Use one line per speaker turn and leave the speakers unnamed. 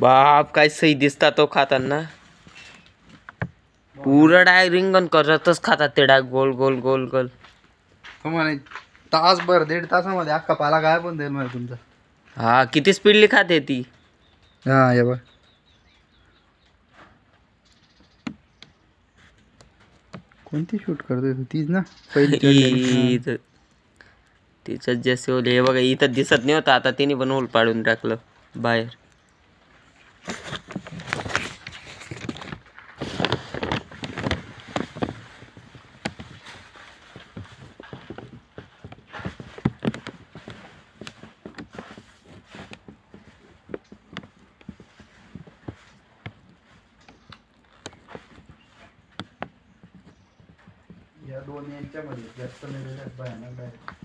बाप काय सही दिसता तो खाताना. पुरं डायरेक्ट रिंगण करतच खातात ते डायरेक्ट गोल गोल गोल गोल.
तुम्हाला तासभर 1.5 तासामध्ये अख्खा पाला काय पण देईल मला तुमचा.
हा किती स्पीडली खाते ती.
हा ये बघ कोणती शूट करतोय तू तीच ना पहिली चढलेली.
तिचं जसे ओले हे बघा इथं दिसत नाही होतं आता तिने पण होल पाडून टाकलं बाहेर.
या दोन यांच्यामध्ये जास्त नाही भयानक डायरेक्ट.